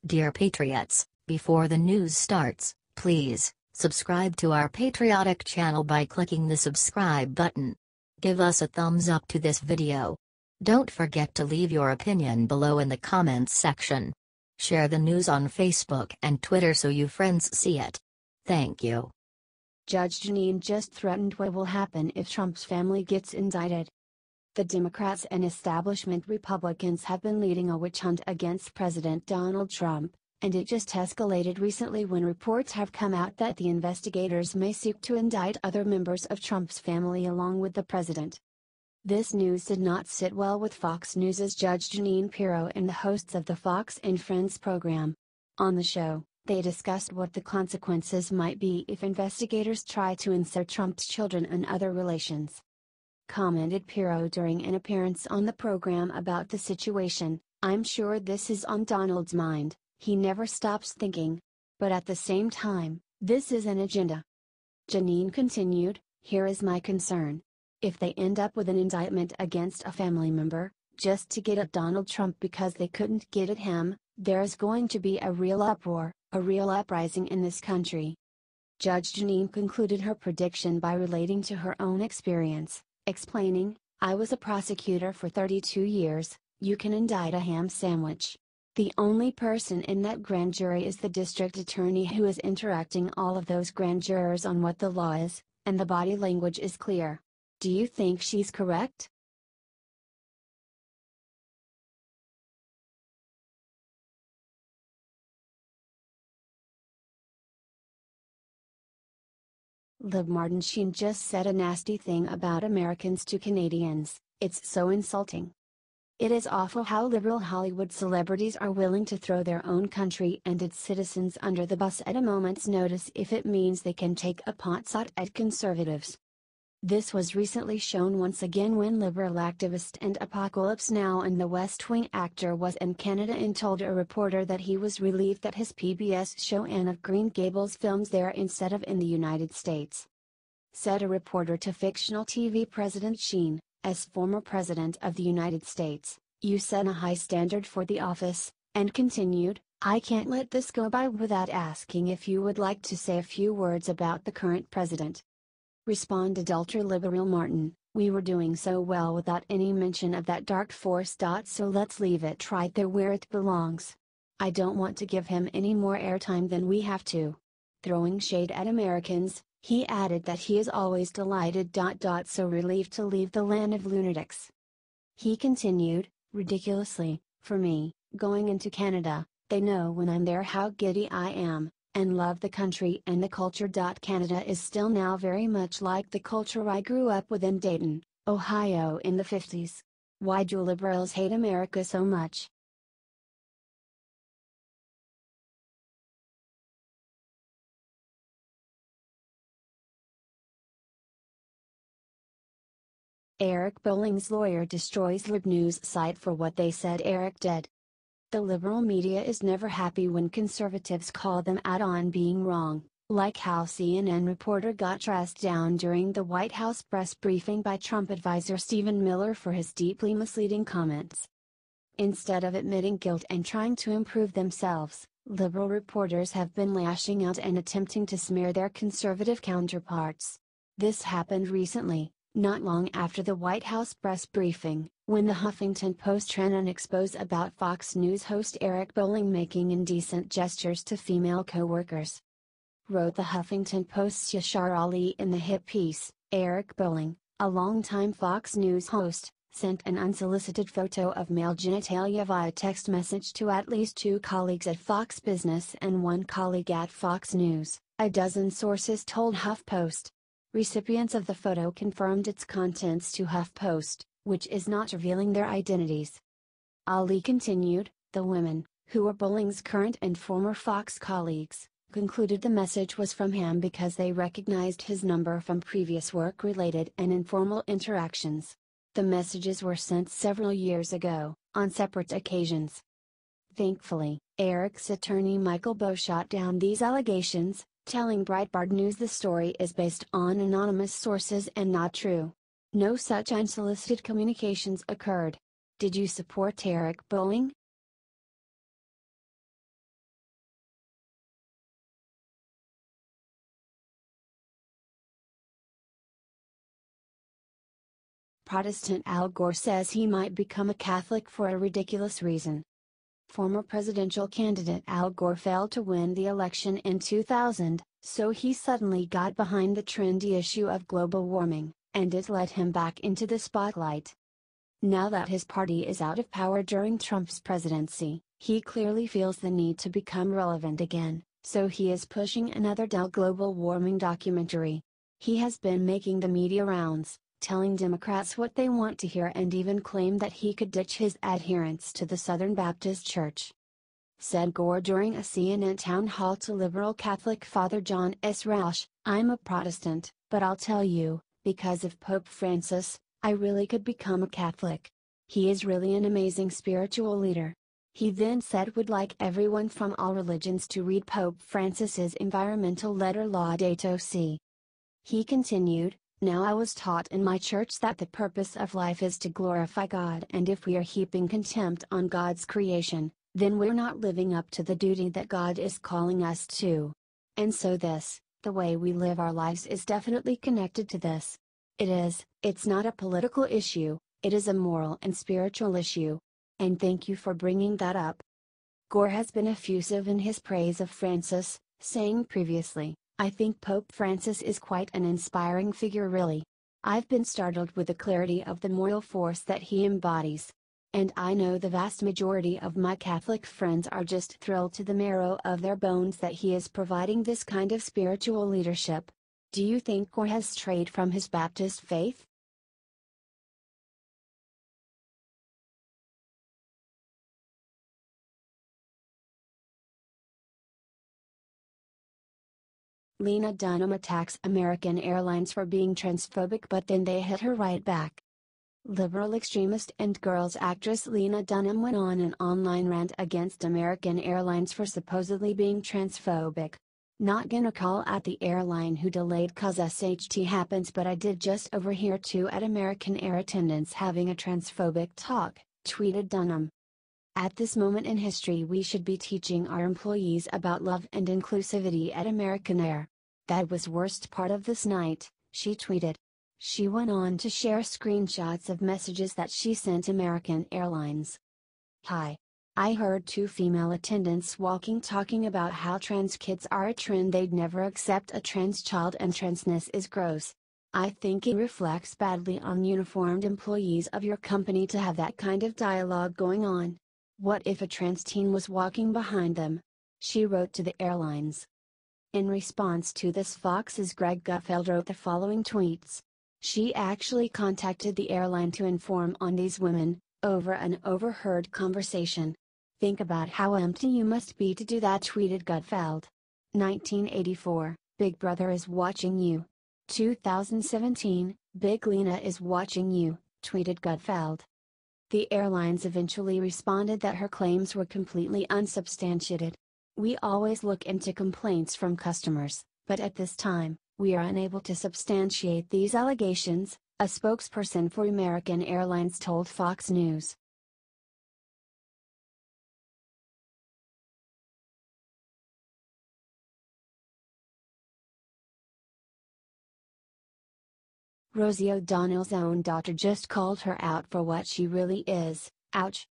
Dear Patriots, before the news starts, please subscribe to our patriotic channel by clicking the subscribe button. Give us a thumbs up to this video. Don't forget to leave your opinion below in the comments section. Share the news on Facebook and Twitter so you friends see it. Thank you. Judge Jeanine just threatened what will happen if Trump's family gets indicted. The Democrats and establishment Republicans have been leading a witch hunt against President Donald Trump, and it just escalated recently when reports have come out that the investigators may seek to indict other members of Trump's family along with the president. This news did not sit well with Fox News' Judge Jeanine Pirro and the hosts of the Fox and Friends program. On the show, they discussed what the consequences might be if investigators try to insert Trump's children and other relations. Commented Pirro during an appearance on the program about the situation, "I'm sure this is on Donald's mind, he never stops thinking. But at the same time, this is an agenda." Jeanine continued, "Here is my concern. If they end up with an indictment against a family member, just to get at Donald Trump because they couldn't get at him, there's going to be a real uproar, a real uprising in this country." Judge Jeanine concluded her prediction by relating to her own experience, explaining, "I was a prosecutor for 32 years, you can indict a ham sandwich. The only person in that grand jury is the district attorney who is interacting all of those grand jurors on what the law is, and the body language is clear. Do you think she's correct?" Lib Martin Sheen just said a nasty thing about Americans to Canadians, "It's so insulting. It is awful how liberal Hollywood celebrities are willing to throw their own country and its citizens under the bus at a moment's notice if it means they can take a pot shot at conservatives." This was recently shown once again when liberal activist and Apocalypse Now and the West Wing actor was in Canada and told a reporter that he was relieved that his PBS show Anne of Green Gables films there instead of in the United States. Said a reporter to fictional TV president Sheen, "As former president of the United States, you set a high standard for the office," and continued, "I can't let this go by without asking if you would like to say a few words about the current president." Responded ultra-liberal Martin, "We were doing so well without any mention of that dark force. So let's leave it right there where it belongs. I don't want to give him any more airtime than we have to." Throwing shade at Americans, he added that he is always delighted. So relieved to leave the land of lunatics. He continued, "Ridiculously, for me, going into Canada, they know when I'm there how giddy I am, and love the country and the culture. Canada is still now very much like the culture I grew up with in Dayton, Ohio in the 50s. Why do liberals hate America so much?" Eric Bolling's lawyer destroys Lib News site for what they said Eric did. The liberal media is never happy when conservatives call them out on being wrong, like how CNN reporter got dressed down during the White House press briefing by Trump advisor Stephen Miller for his deeply misleading comments. Instead of admitting guilt and trying to improve themselves, liberal reporters have been lashing out and attempting to smear their conservative counterparts. This happened recently, not long after the White House press briefing, when the Huffington Post ran an expose about Fox News host Eric Bolling making indecent gestures to female co-workers. Wrote the Huffington Post's Yashar Ali in the hit piece, Eric Bolling, a longtime Fox News host, sent an unsolicited photo of male genitalia via text message to at least 2 colleagues at Fox Business and 1 colleague at Fox News, a dozen sources told HuffPost. Recipients of the photo confirmed its contents to HuffPost, which is not revealing their identities. Ali continued, "The women, who were Bolling's current and former Fox colleagues, concluded the message was from him because they recognized his number from previous work-related and informal interactions. The messages were sent several years ago, on separate occasions." Thankfully, Eric's attorney Michael Bowe shot down these allegations, telling Breitbart News the story is based on anonymous sources and not true. No such unsolicited communications occurred. Did you support Eric Bolling? Protestant Al Gore says he might become a Catholic for a ridiculous reason. Former presidential candidate Al Gore failed to win the election in 2000, so he suddenly got behind the trendy issue of global warming, and it led him back into the spotlight. Now that his party is out of power during Trump's presidency, he clearly feels the need to become relevant again, so he is pushing another global warming documentary. He has been making the media rounds, telling Democrats what they want to hear, and even claimed that he could ditch his adherence to the Southern Baptist Church. Said Gore during a CNN town hall to liberal Catholic Father John S. Roush, "I'm a Protestant, but I'll tell you, because of Pope Francis, I really could become a Catholic. He is really an amazing spiritual leader." He then said would like everyone from all religions to read Pope Francis's environmental letter Laudato Si. He continued, "Now I was taught in my church that the purpose of life is to glorify God, and if we are heaping contempt on God's creation, then we're not living up to the duty that God is calling us to. And so the way we live our lives is definitely connected to this. It's not a political issue, it is a moral and spiritual issue. And thank you for bringing that up." Gore has been effusive in his praise of Francis, saying previously, "I think Pope Francis is quite an inspiring figure really. I've been startled with the clarity of the moral force that he embodies. And I know the vast majority of my Catholic friends are just thrilled to the marrow of their bones that he is providing this kind of spiritual leadership." Do you think Gore has strayed from his Baptist faith? Lena Dunham attacks American Airlines for being transphobic, but then they hit her right back. Liberal extremist and girls actress Lena Dunham went on an online rant against American Airlines for supposedly being transphobic. "Not gonna call out the airline who delayed 'cause SHT happens, but I did just overhear two at American Air attendants having a transphobic talk," tweeted Dunham. "At this moment in history we should be teaching our employees about love and inclusivity at American Air. That was worst part of this night," she tweeted. She went on to share screenshots of messages that she sent American Airlines. "Hi. I heard two female attendants talking about how trans kids are a trend, they'd never accept a trans child, and transness is gross. I think it reflects badly on uniformed employees of your company to have that kind of dialogue going on. What if a trans teen was walking behind them?" she wrote to the airlines. In response to this, Fox's Greg Gutfeld wrote the following tweets. She actually contacted the airline to inform on these women, over an overheard conversation. "Think about how empty you must be to do that," tweeted Gutfeld. 1984, Big Brother is watching you. 2017, Big Lena is watching you, tweeted Gutfeld. The airlines eventually responded that her claims were completely unsubstantiated. "We always look into complaints from customers, but at this time, we are unable to substantiate these allegations," a spokesperson for American Airlines told Fox News. Rosie O'Donnell's own daughter just called her out for what she really is. Ouch.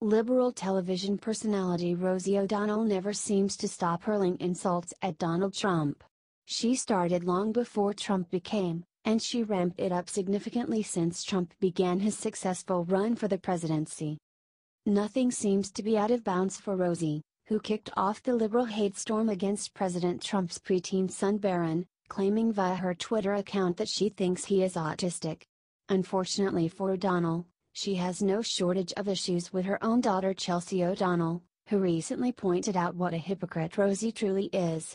Liberal television personality Rosie O'Donnell never seems to stop hurling insults at Donald Trump. She started long before Trump became, and she ramped it up significantly since Trump began his successful run for the presidency. Nothing seems to be out of bounds for Rosie, who kicked off the liberal hate storm against President Trump's preteen son Barron, claiming via her Twitter account that she thinks he is autistic. Unfortunately for O'Donnell, she has no shortage of issues with her own daughter Chelsea O'Donnell, who recently pointed out what a hypocrite Rosie truly is.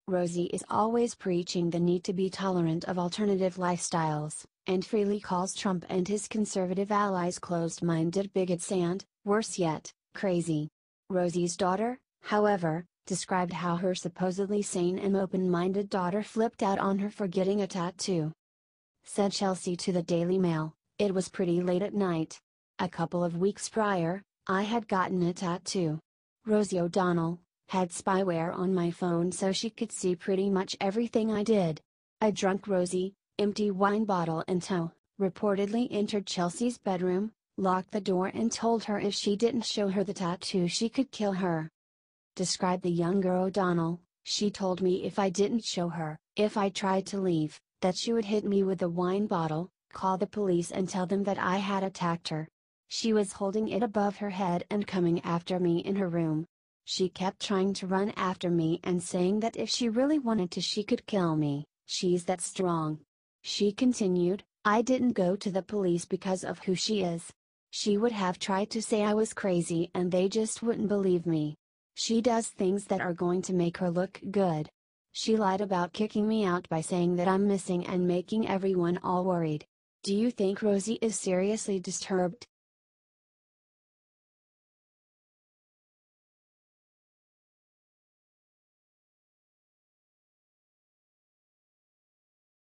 Rosie is always preaching the need to be tolerant of alternative lifestyles, and freely calls Trump and his conservative allies closed-minded bigots and, worse yet, crazy. Rosie's daughter, however, described how her supposedly sane and open-minded daughter flipped out on her for getting a tattoo. Said Chelsea to the Daily Mail, "It was pretty late at night. A couple of weeks prior, I had gotten a tattoo. Rosie O'Donnell had spyware on my phone so she could see pretty much everything I did. A drunk Rosie, empty wine bottle in tow, reportedly entered Chelsea's bedroom, locked the door and told her if she didn't show her the tattoo she could kill her. Described the younger O'Donnell, she told me if I didn't show her, if I tried to leave, that she would hit me with a wine bottle, call the police and tell them that I had attacked her. She was holding it above her head and coming after me in her room. She kept trying to run after me and saying that if she really wanted to she could kill me, she's that strong. She continued, I didn't go to the police because of who she is. She would have tried to say I was crazy and they just wouldn't believe me. She does things that are going to make her look good. She lied about kicking me out by saying that I'm missing and making everyone all worried. Do you think Rosie is seriously disturbed?